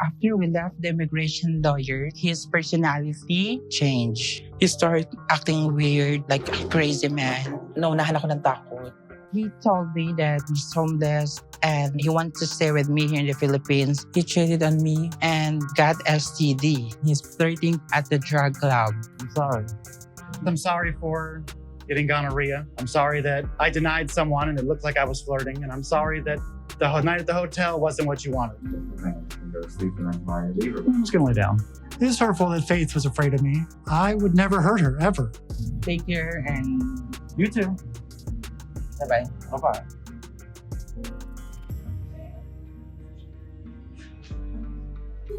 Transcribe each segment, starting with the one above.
After we left the immigration lawyer, his personality changed. He started acting weird, like a crazy man. Naunahan ako ng takot. He told me that he's homeless and he wants to stay with me here in the Philippines. He cheated on me and got STD. He's flirting at the drug club. I'm sorry. I'm sorry for getting gonorrhea. I'm sorry that I denied someone and it looked like I was flirting. And I'm sorry that the night at the hotel wasn't what you wanted. I'm just gonna lay down. It is hurtful that Faith was afraid of me. I would never hurt her, ever. Take care and You too. bye-bye. Bye-bye.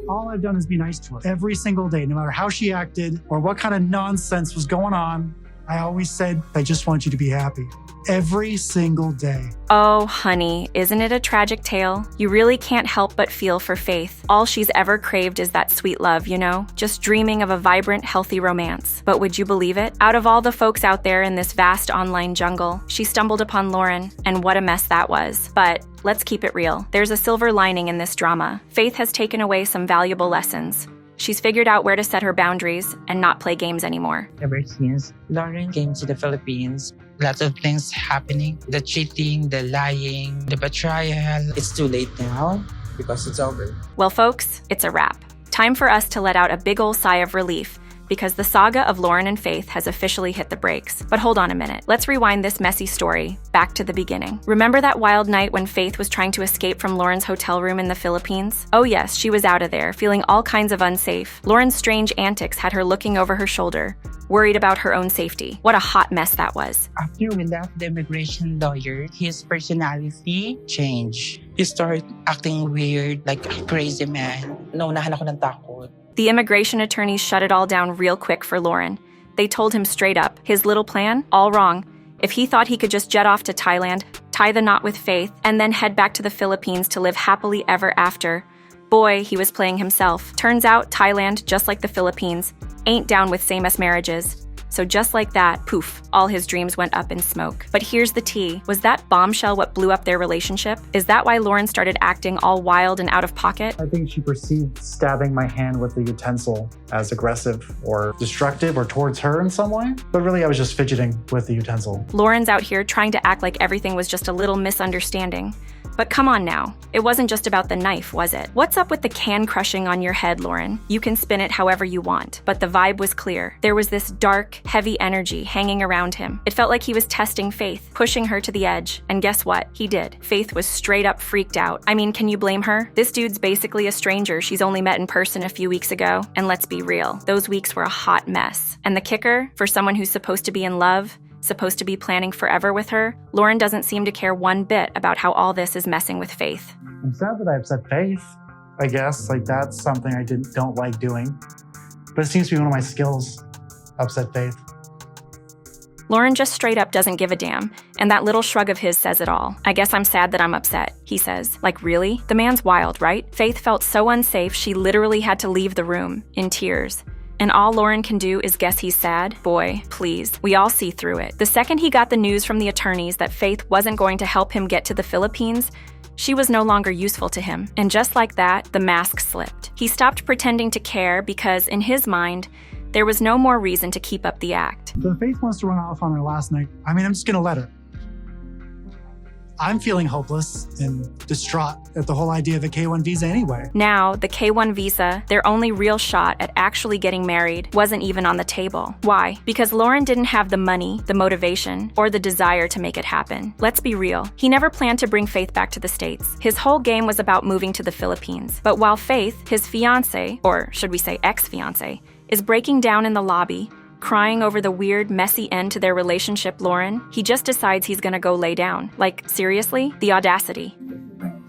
All I've done is be nice to her every single day, no matter how she acted or what kind of nonsense was going on. I always said, I just want you to be happy. Every single day. Oh, honey, isn't it a tragic tale? You really can't help but feel for Faith. All she's ever craved is that sweet love, you know? Just dreaming of a vibrant, healthy romance. But would you believe it? Out of all the folks out there in this vast online jungle, she stumbled upon Loren, and what a mess that was. But let's keep it real. There's a silver lining in this drama. Faith has taken away some valuable lessons. She's figured out where to set her boundaries and not play games anymore. Ever since Loren came to the Philippines, lots of things happening. The cheating, the lying, the betrayal. It's too late now because it's over. Well, folks, it's a wrap. Time for us to let out a big ol' sigh of relief, because the saga of Loren and Faith has officially hit the brakes. But hold on a minute. Let's rewind this messy story back to the beginning. Remember that wild night when Faith was trying to escape from Loren's hotel room in the Philippines? Oh yes, she was out of there, feeling all kinds of unsafe. Loren's strange antics had her looking over her shoulder, worried about her own safety. What a hot mess that was. After we left the immigration lawyer, his personality changed. He started acting weird, like a crazy man. Naunahan ako ng takot. The immigration attorneys shut it all down real quick for Loren. They told him straight up, his little plan, all wrong. If he thought he could just jet off to Thailand, tie the knot with Faith, and then head back to the Philippines to live happily ever after, boy, he was playing himself. Turns out Thailand, just like the Philippines, ain't down with same-as marriages. So just like that, poof, all his dreams went up in smoke. But here's the tea. Was that bombshell what blew up their relationship? Is that why Loren started acting all wild and out of pocket? I think she perceived stabbing my hand with the utensil as aggressive or destructive or towards her in some way. But really, I was just fidgeting with the utensil. Loren's out here trying to act like everything was just a little misunderstanding. But come on now, it wasn't just about the knife, was it? What's up with the can crushing on your head, Loren? You can spin it however you want, but the vibe was clear. There was this dark, heavy energy hanging around him. It felt like he was testing Faith, pushing her to the edge. And guess what? He did. Faith was straight up freaked out. I mean, can you blame her? This dude's basically a stranger she's only met in person a few weeks ago. And let's be real, those weeks were a hot mess. And the kicker, for someone who's supposed to be in love, supposed to be planning forever with her, Loren doesn't seem to care one bit about how all this is messing with Faith. I'm sad that I upset Faith, I guess. Like, that's something I don't like doing. But it seems to be one of my skills, upset Faith. Loren just straight up doesn't give a damn, and that little shrug of his says it all. I guess I'm sad that I'm upset, he says. Like, really? The man's wild, right? Faith felt so unsafe she literally had to leave the room, in tears. And all Loren can do is guess he's sad? Boy, please. We all see through it. The second he got the news from the attorneys that Faith wasn't going to help him get to the Philippines, she was no longer useful to him. And just like that, the mask slipped. He stopped pretending to care because, in his mind, there was no more reason to keep up the act. So if Faith wants to run off on her last night, I'm just gonna let her. I'm feeling hopeless and distraught at the whole idea of a K-1 visa anyway. Now, the K-1 visa, their only real shot at actually getting married, wasn't even on the table. Why? Because Loren didn't have the money, the motivation, or the desire to make it happen. Let's be real. He never planned to bring Faith back to the States. His whole game was about moving to the Philippines. But while Faith, his fiancé, or should we say ex-fiancé, is breaking down in the lobby, crying over the weird, messy end to their relationship, Loren, he just decides he's gonna go lay down. Like, seriously? The audacity. I'm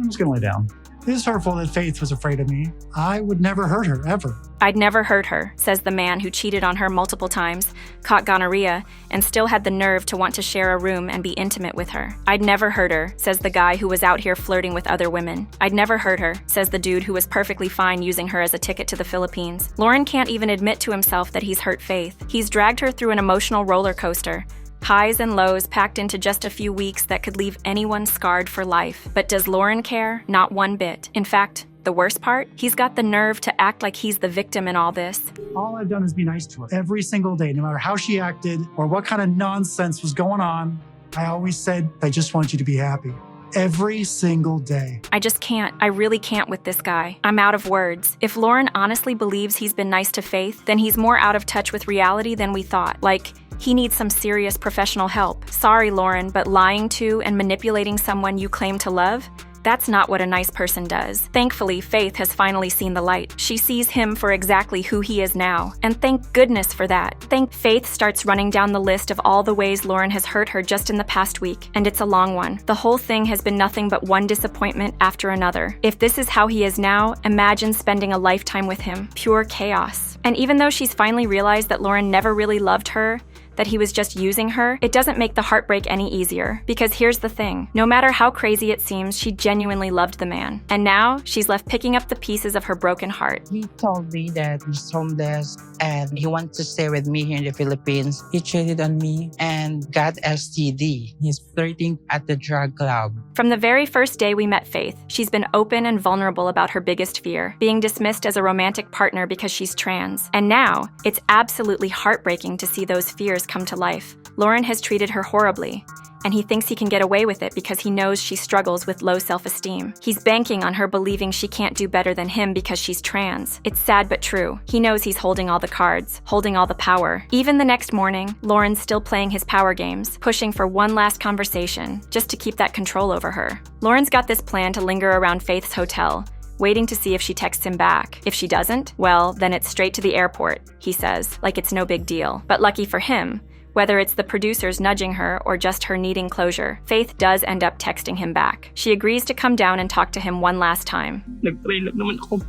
just gonna lay down. It is hurtful that Faith was afraid of me. I would never hurt her, ever. I'd never hurt her, says the man who cheated on her multiple times, caught gonorrhea, and still had the nerve to want to share a room and be intimate with her. I'd never hurt her, says the guy who was out here flirting with other women. I'd never hurt her, says the dude who was perfectly fine using her as a ticket to the Philippines. Loren can't even admit to himself that he's hurt Faith. He's dragged her through an emotional roller coaster, Highs and lows packed into just a few weeks that could leave anyone scarred for life. But does Loren care? Not one bit. In fact, the worst part? He's got the nerve to act like he's the victim in all this. All I've done is be nice to her every single day, no matter how she acted or what kind of nonsense was going on. I always said, I just want you to be happy. Every single day. I just can't. I really can't with this guy. I'm out of words. If Loren honestly believes he's been nice to Faith, then he's more out of touch with reality than we thought. Like, he needs some serious professional help. Sorry, Loren, but lying to and manipulating someone you claim to love? That's not what a nice person does. Thankfully, Faith has finally seen the light. She sees him for exactly who he is now. And thank goodness for that. Faith starts running down the list of all the ways Loren has hurt her just in the past week. And it's a long one. The whole thing has been nothing but one disappointment after another. If this is how he is now, imagine spending a lifetime with him. Pure chaos. And even though she's finally realized that Loren never really loved her, that he was just using her, it doesn't make the heartbreak any easier. Because here's the thing, no matter how crazy it seems, she genuinely loved the man. And now, she's left picking up the pieces of her broken heart. He told me that he's homeless and he wants to stay with me here in the Philippines. He cheated on me and got STD. He's flirting at the drug club. From the very first day we met Faith, she's been open and vulnerable about her biggest fear, being dismissed as a romantic partner because she's trans. And now, it's absolutely heartbreaking to see those fears come to life. Loren has treated her horribly, and he thinks he can get away with it because he knows she struggles with low self-esteem. He's banking on her believing she can't do better than him because she's trans. It's sad but true. He knows he's holding all the cards, holding all the power. Even the next morning, Loren's still playing his power games, pushing for one last conversation, just to keep that control over her. Loren's got this plan to linger around Faith's hotel, waiting to see if she texts him back. If she doesn't, well, then it's straight to the airport, he says, like it's no big deal. But lucky for him, whether it's the producers nudging her or just her needing closure, Faith does end up texting him back. She agrees to come down and talk to him one last time. Nag-try lang naman ako.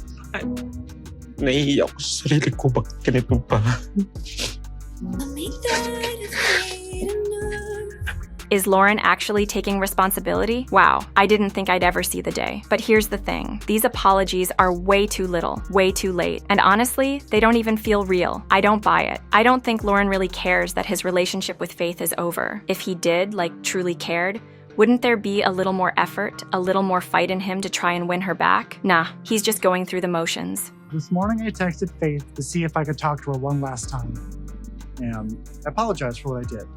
Nahihiya ako sa sarili ko. Bakit ganito pa? Is Loren actually taking responsibility? Wow, I didn't think I'd ever see the day. But here's the thing, these apologies are way too little, way too late. And honestly, they don't even feel real. I don't buy it. I don't think Loren really cares that his relationship with Faith is over. If he did, like truly cared, wouldn't there be a little more effort, a little more fight in him to try and win her back? Nah, he's just going through the motions. This morning I texted Faith to see if I could talk to her one last time. And I apologize for what I did,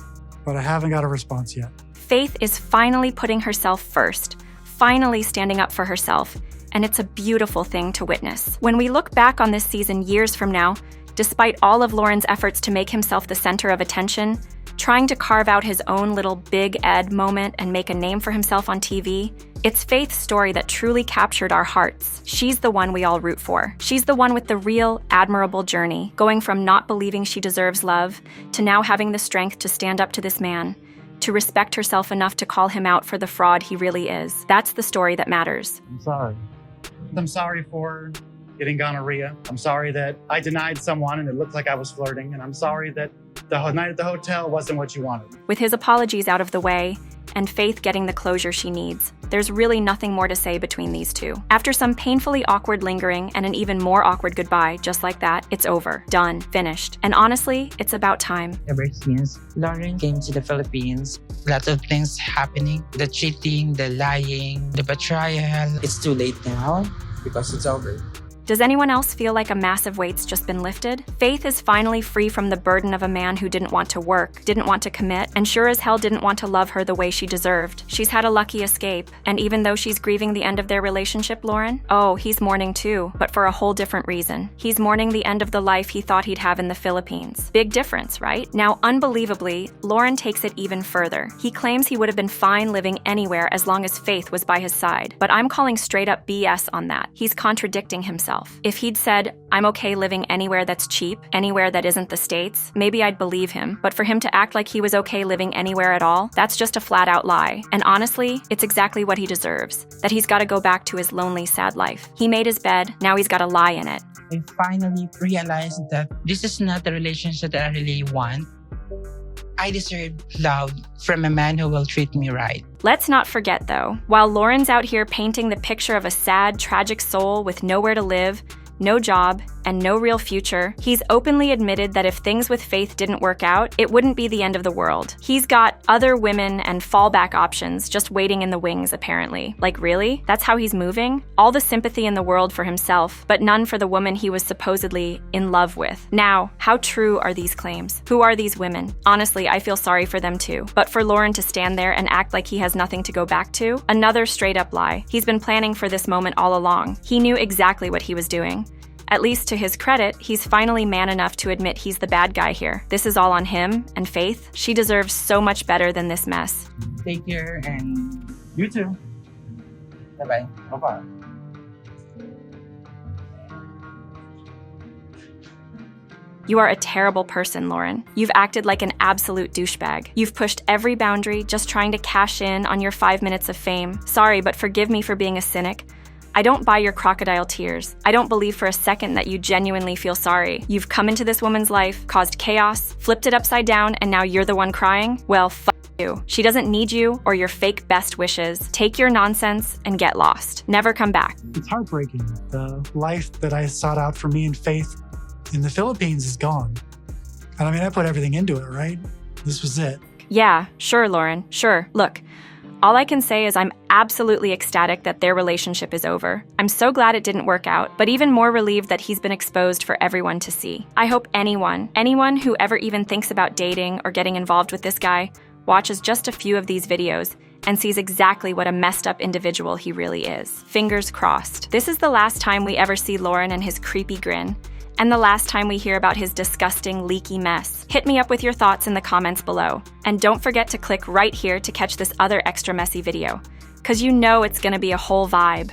but I haven't got a response yet. Faith is finally putting herself first, finally standing up for herself, and it's a beautiful thing to witness. When we look back on this season years from now, despite all of Loren's efforts to make himself the center of attention, trying to carve out his own little Big Ed moment and make a name for himself on TV, it's Faith's story that truly captured our hearts. She's the one we all root for. She's the one with the real, admirable journey, going from not believing she deserves love to now having the strength to stand up to this man, to respect herself enough to call him out for the fraud he really is. That's the story that matters. I'm sorry. I'm sorry for getting gonorrhea. I'm sorry that I denied someone and it looked like I was flirting. And I'm sorry that the night at the hotel wasn't what you wanted. With his apologies out of the way, and Faith getting the closure she needs, there's really nothing more to say between these two. After some painfully awkward lingering and an even more awkward goodbye, just like that, it's over, done, finished. And honestly, it's about time. Ever since Loren came to the Philippines, lots of things happening. The cheating, the lying, the betrayal. It's too late now because it's over. Does anyone else feel like a massive weight's just been lifted? Faith is finally free from the burden of a man who didn't want to work, didn't want to commit, and sure as hell didn't want to love her the way she deserved. She's had a lucky escape, and even though she's grieving the end of their relationship, Loren, oh, he's mourning too, but for a whole different reason. He's mourning the end of the life he thought he'd have in the Philippines. Big difference, right? Now, unbelievably, Loren takes it even further. He claims he would have been fine living anywhere as long as Faith was by his side, but I'm calling straight up BS on that. He's contradicting himself. If he'd said, I'm okay living anywhere that's cheap, anywhere that isn't the States, maybe I'd believe him. But for him to act like he was okay living anywhere at all, that's just a flat out lie. And honestly, it's exactly what he deserves. That he's got to go back to his lonely, sad life. He made his bed, now he's got to lie in it. I finally realized that this is not the relationship that I really want. I deserve love from a man who will treat me right. Let's not forget, though, while Loren's out here painting the picture of a sad, tragic soul with nowhere to live, no job, and no real future. He's openly admitted that if things with Faith didn't work out, it wouldn't be the end of the world. He's got other women and fallback options just waiting in the wings, apparently. Like, really? That's how he's moving? All the sympathy in the world for himself, but none for the woman he was supposedly in love with. Now, how true are these claims? Who are these women? Honestly, I feel sorry for them too. But for Loren to stand there and act like he has nothing to go back to, another straight up lie. He's been planning for this moment all along. He knew exactly what he was doing. At least to his credit, he's finally man enough to admit he's the bad guy here. This is all on him and Faith. She deserves so much better than this mess. Take care and you too. Bye-bye. Bye-bye. You are a terrible person, Loren. You've acted like an absolute douchebag. You've pushed every boundary just trying to cash in on your 5 minutes of fame. Sorry, but forgive me for being a cynic. I don't buy your crocodile tears. I don't believe for a second that you genuinely feel sorry. You've come into this woman's life, caused chaos, flipped it upside down, and now you're the one crying? Well, you. She doesn't need you or your fake best wishes. Take your nonsense and get lost. Never come back. It's heartbreaking. The life that I sought out for me and Faith in the Philippines is gone. And I mean, I put everything into it, right? This was it. Yeah, sure, Loren, sure. Look, all I can say is I'm absolutely ecstatic that their relationship is over. I'm so glad it didn't work out, but even more relieved that he's been exposed for everyone to see. I hope anyone who ever even thinks about dating or getting involved with this guy watches just a few of these videos and sees exactly what a messed up individual he really is. Fingers crossed. This is the last time we ever see Loren and his creepy grin, and the last time we hear about his disgusting, leaky mess. Hit me up with your thoughts in the comments below. And don't forget to click right here to catch this other extra messy video, 'cause you know it's gonna be a whole vibe.